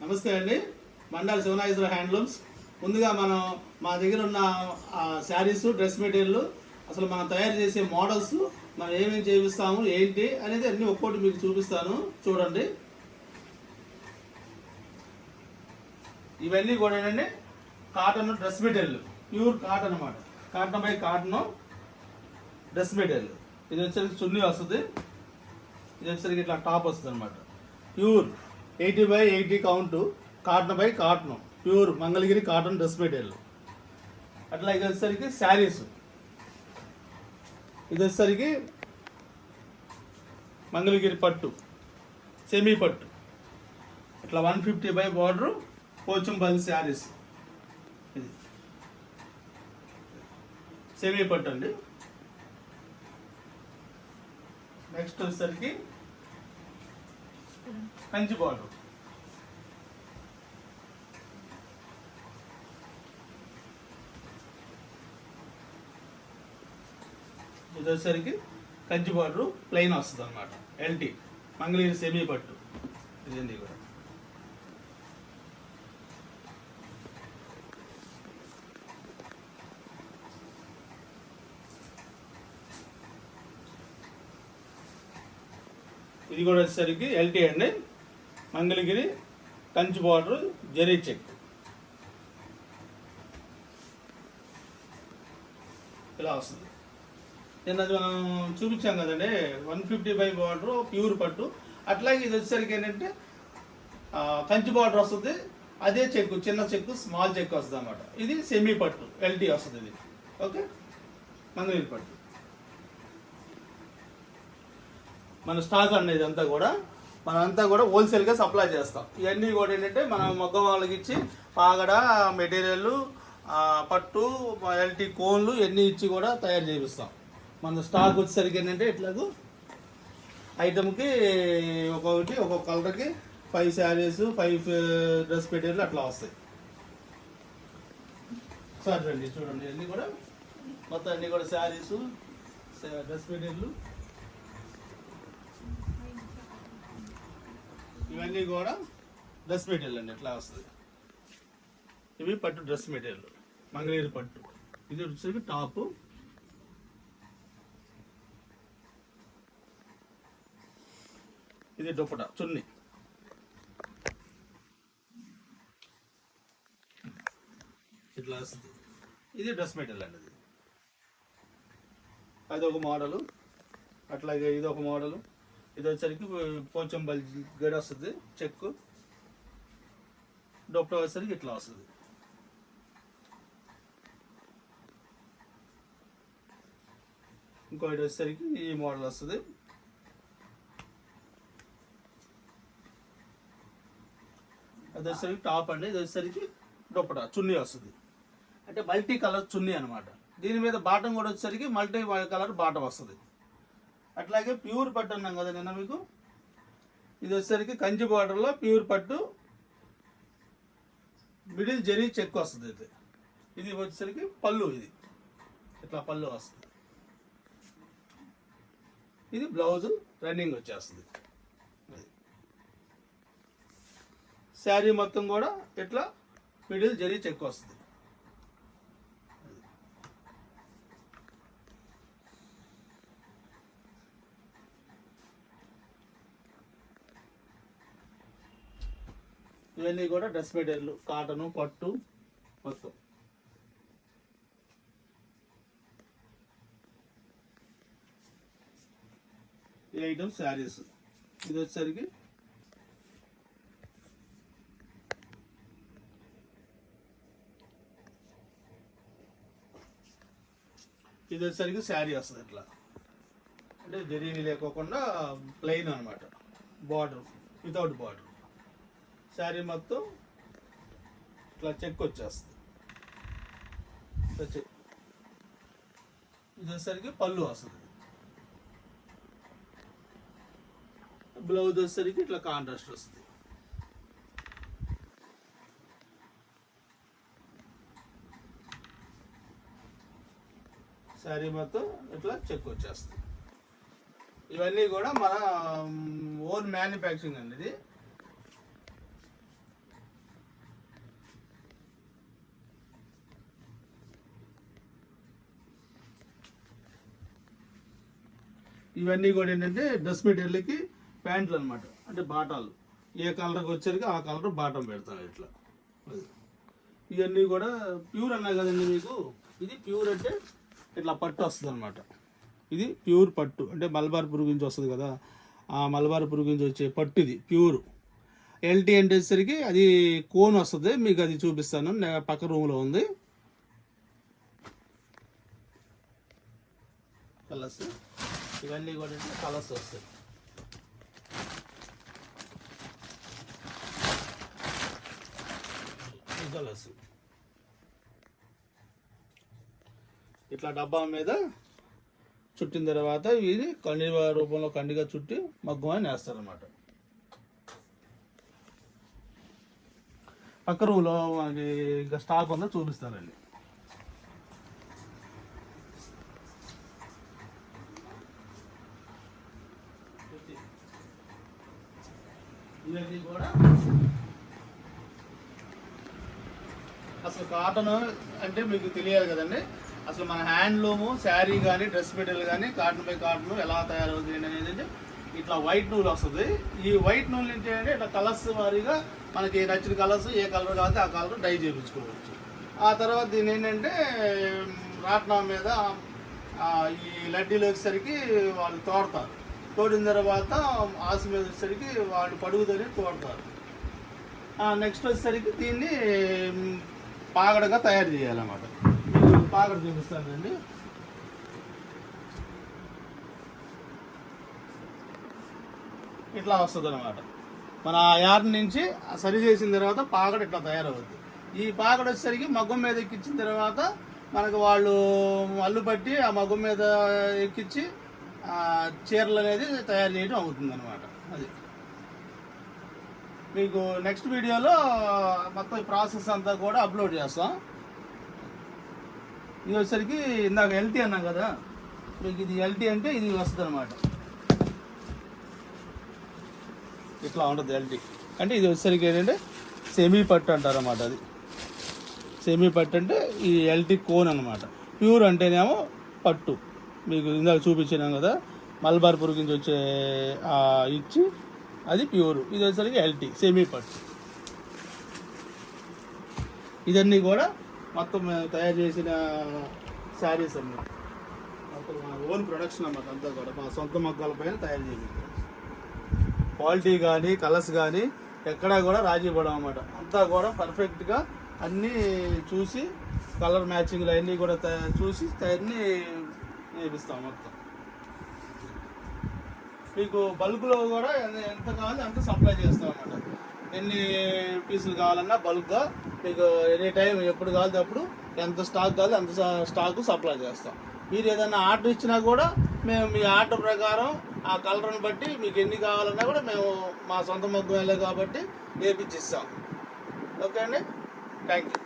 నమస్తే అండి, మండల శివనాగేశ్వర హ్యాండ్లూమ్స్. ముందుగా మనం మా దగ్గర ఉన్న శారీస్, డ్రెస్ మెటీరియల్, అసలు మనం తయారు చేసే మోడల్స్, మనం ఏమేమి చేపిస్తాము ఏంటి అనేది అన్నీ ఒక్కోటి మీకు చూపిస్తాను. చూడండి, ఇవన్నీ కూడా ఏంటంటే cotton dress material, pure cotton అన్నమాట. Cotton by cotton dress material. ఇది వచ్చేసరికి చున్నీ వస్తుంది, ఇది వచ్చేసరికి ఇట్లా టాప్ వస్తుంది అనమాట. Pure 80/80 count, cotton by cotton, pure Mangalagiri cotton dress material. అట్లా ఇది వచ్చేసరికి శారీస్, ఇది వచ్చేసరికి మంగళగిరి పట్టు, సెమీ పట్టు, ఇట్లా 150 బార్డర్ పోచంపల్లి శారీస్. ఇది సెమీ పట్టు అండి. నెక్స్ట్ వచ్చేసరికి కంచి బార్డర్, ఇది వచ్చేసరికి కంచి బార్డర్ ప్లెయిన్ వస్తుంది అనమాట. ఎల్టీ మంగళగిరి సెమీ పట్టు. ఇదండి కూడా ఇది కూడా వచ్చేసరికి ఎల్టీ అండి, మంగళగిరి కంచి బార్డర్ జరీ చెక్. ఇలా వస్తుంది. నేను అది మనం చూపించాం కదండి, 150 బార్డర్ ప్యూర్ పట్టు. అట్లాగే ఇది వచ్చేసరికి ఏంటంటే కంచి బార్డర్ వస్తుంది, అదే చెక్కు, చిన్న చెక్కు, స్మాల్ చెక్ వస్తుంది అన్నమాట. ఇది సెమీ పట్టు ఎల్టీ వస్తుంది. ఇది ఓకే, మంగళగిరి పట్టు. మన స్టాక్ అండి ఇదంతా కూడా, మనంతా కూడా హోల్సేల్గా సప్లై చేస్తాం. ఇవన్నీ కూడా ఏంటంటే మనం మగ్గం వాళ్ళకి ఇచ్చి పాగడ మెటీరియల్, పట్టు, ఎల్టీ కోన్లు ఇవన్నీ ఇచ్చి కూడా తయారు చేపిస్తాం. మన స్టాక్ వచ్చేసరికి ఏంటంటే ఇట్లాగూ ఐటమ్కి ఒక్కొక్కటి ఒక్కొక్క కలర్కి 5 శారీస్, 5 డ్రెస్ మెటీరియల్ అట్లా వస్తాయి. సరే రండి చూడండి, అన్నీ కూడా మొత్తం అన్నీ కూడా శారీస్, డ్రెస్ మెటీరియల్, ఇవన్నీ కూడా డ్రెస్ మెటీరియల్ అండి. ఎట్లా వస్తుంది, ఇవి పట్టు డ్రెస్ మెటీరియల్, మంగళగిరి పట్టు. ఇది వచ్చేసరికి టాపు, ఇది దుపట్టా చున్నీ. ఇట్లా వస్తుంది. ఇది డ్రెస్ మెటీరియల్ అండి. అది ఒక మోడలు, అట్లాగే ఇది ఒక మోడలు. ఇది వచ్చేసరికి పోచంపల్లి గడి వస్తుంది, చెక్కు, డొప్ప వచ్చేసరికి ఇట్లా వస్తుంది. ఇంకోటి వచ్చేసరికి ఈ మోడల్ వస్తుంది. అది వచ్చేసరికి టాప్ అండి. ఇది వచ్చేసరికి డొప్పట చున్నీ వస్తుంది, అంటే మల్టీ కలర్ చున్నీ అనమాట. దీని మీద బాటం కూడా వచ్చేసరికి మల్టీ కలర్ బాటం వస్తుంది. అట్లాగే ప్యూర్ పట్టు అన్నాం కదా నిన్న మీకు. ఇది వచ్చేసరికి కంచి బార్డర్లో ప్యూర్ పట్టు, మిడిల్ జరీ చెక్ వస్తుంది. అయితే ఇది వచ్చేసరికి పళ్ళు, ఇది ఇట్లా పళ్ళు వస్తుంది. ఇది బ్లౌజ్ రన్నింగ్ వచ్చేస్తుంది. శారీ మొత్తం కూడా ఇట్లా మిడిల్ జరీ చెక్ వస్తుంది. ఇవన్నీ కూడా డ్రెస్ మెటీరియల్, కాటను, పట్టు మొత్తం. ఈ ఐటమ్ శారీస్. ఇది వచ్చేసరికి శారీ వస్తుంది. ఇట్లా అంటే జరీని లేకోకుండా ప్లెయిన్ అనమాట, బార్డర్ వితౌట్ బార్డర్. శారీ మొత్తం ఇట్లా చెక్ వచ్చేస్తుంది. ఇది వచ్చేసరికి పళ్ళు వస్తుంది. బ్లౌజ్ వచ్చేసరికి ఇట్లా కాంట్రాస్ట్ వస్తుంది. శారీ మొత్తం ఇట్లా చెక్ వచ్చేస్తుంది. ఇవన్నీ కూడా మన ఓన్ మ్యానుఫ్యాక్చరింగ్ అండి. ఇది ఇవన్నీ కూడా ఏంటంటే డ్రెస్ మెటీరియల్కి ప్యాంట్లు అనమాట, అంటే బాటాలు. ఏ కలర్కి వచ్చరికి ఆ కలర్ బాటం పెడతాం ఇట్లా. ఇవన్నీ కూడా ప్యూర్ అన్నా కదండి మీకు. ఇది ప్యూర్ అంటే ఇట్లా పట్టు వస్తుంది అనమాట. ఇది ప్యూర్ పట్టు, అంటే మలబార్ పురుగు నుంచి వస్తుంది కదా, ఆ మలబార్ పురుగు నుంచి వచ్చే పట్టు ఇది ప్యూర్. ఎల్టీ అంటే వచ్చేసరికి అది కోన్ వస్తుంది, మీకు అది చూపిస్తాను, పక్క రూమ్లో ఉంది. కలర్స్ ఇవన్నీ కూడా కలర్స్ వస్తాయి. కలర్స్ ఇట్లా డబ్బా మీద చుట్టిన తర్వాత ఇది కండి రూపంలో కండిగా చుట్టి మగ్గం అని వేస్తారనమాట. పక్క రూమ్లో మనకి ఇంకా స్టాక్ ఉందో చూపిస్తారండి. ఇవన్నీ కూడా అసలు కాటన్ అంటే మీకు తెలియాలి కదండి. అసలు మన హ్యాండ్లూము శారీ కానీ డ్రెస్ మెటీరియల్ కానీ కాటన్ బై కాటన్ ఎలా తయారవుతుంది అనేది ఇట్లా వైట్ నూలు వస్తుంది. ఈ వైట్ నూలు నుంచి అంటే ఇట్లా కలర్స్ వారీగా మనకి నచ్చిన కలర్స్ ఏ కలర్ కావాలి ఆ కలర్ డై చేయించుకోవచ్చు. ఆ తర్వాత దీని ఏంటంటే రాట్నం మీద ఈ లడ్డీలు వచ్చేసరికి వాళ్ళు తోడతారు. తోడిన తర్వాత ఆసు మీద వచ్చేసరికి వాళ్ళు పడుగుదని తోడతారు. నెక్స్ట్ వచ్చేసరికి దీన్ని పాగడగా తయారు చేయాలన్నమాట. పాగడ చూపిస్తానండి. ఇట్లా వస్తుంది అనమాట. మన ఆ యార్న్ నుంచి సరి చేసిన తర్వాత పాగడ ఇట్లా తయారవుద్ది. ఈ పాగడ వచ్చేసరికి మగ్గం మీద ఎక్కించిన తర్వాత మనకు వాళ్ళు అల్లు పట్టి ఆ మగ్గం మీద ఎక్కించి చీరలు అనేది తయారు చేయడం అవుతుంది అనమాట. అది మీకు నెక్స్ట్ వీడియోలో మొత్తం ప్రాసెస్ అంతా కూడా అప్లోడ్ చేస్తాం. ఇది వచ్చేసరికి ఇందాక ఎల్టీ అన్నాం కదా, మీకు ఇది ఎల్టీ అంటే ఇది వస్తుంది అనమాట. ఇట్లా ఉంటుంది ఎల్టీ అంటే. ఇది వచ్చేసరికి ఏంటంటే సెమీ పట్టు అంటారు అన్నమాట. అది సెమీ పట్టు అంటే ఈ ఎల్టీ కోన్ అనమాట. ప్యూర్ అంటేనేమో పట్టు, మీకు ఇందాక చూపించినాం కదా మల్బార్ పురుగు నుంచి వచ్చే ఇచ్చి అది ప్యూర్. ఇది వచ్చేసరికి ఎల్టీ సెమీ పట్టు. ఇదన్నీ కూడా మొత్తం తయారు చేసిన శారీస్ అన్నమాట. మొత్తం మా ఓన్ ప్రొడక్షన్ అన్నమాట. అంతా కూడా మా సొంత మగ్గాల పైన తయారు చేయించాం. క్వాలిటీ కానీ కలర్స్ కానీ ఎక్కడా కూడా రాజీ పడం అన్నమాట. అంతా కూడా పర్ఫెక్ట్గా అన్నీ చూసి కలర్ మ్యాచింగ్లు అన్నీ కూడా చూసి అన్నీ నేర్పిస్తాం మొత్తం. మీకు బల్క్లో కూడా ఎంత కావాలి అంత సప్లై చేస్తాం అన్నమాట. ఎన్ని పీసులు కావాలన్నా బల్క్గా మీకు ఎనీ టైం ఎప్పుడు కావాలి అప్పుడు ఎంత స్టాక్ కావాలి అంత స్టాక్ సప్లై చేస్తాం. మీరు ఏదైనా ఆర్డర్ ఇచ్చినా కూడా మేము మీ ఆర్డర్ ప్రకారం ఆ కలర్ని బట్టి మీకు ఎన్ని కావాలన్నా కూడా మేము మా సొంత మగ్గం వెళ్ళే కాబట్టి నేర్పించిస్తాం. ఓకే అండి, థ్యాంక్ యూ.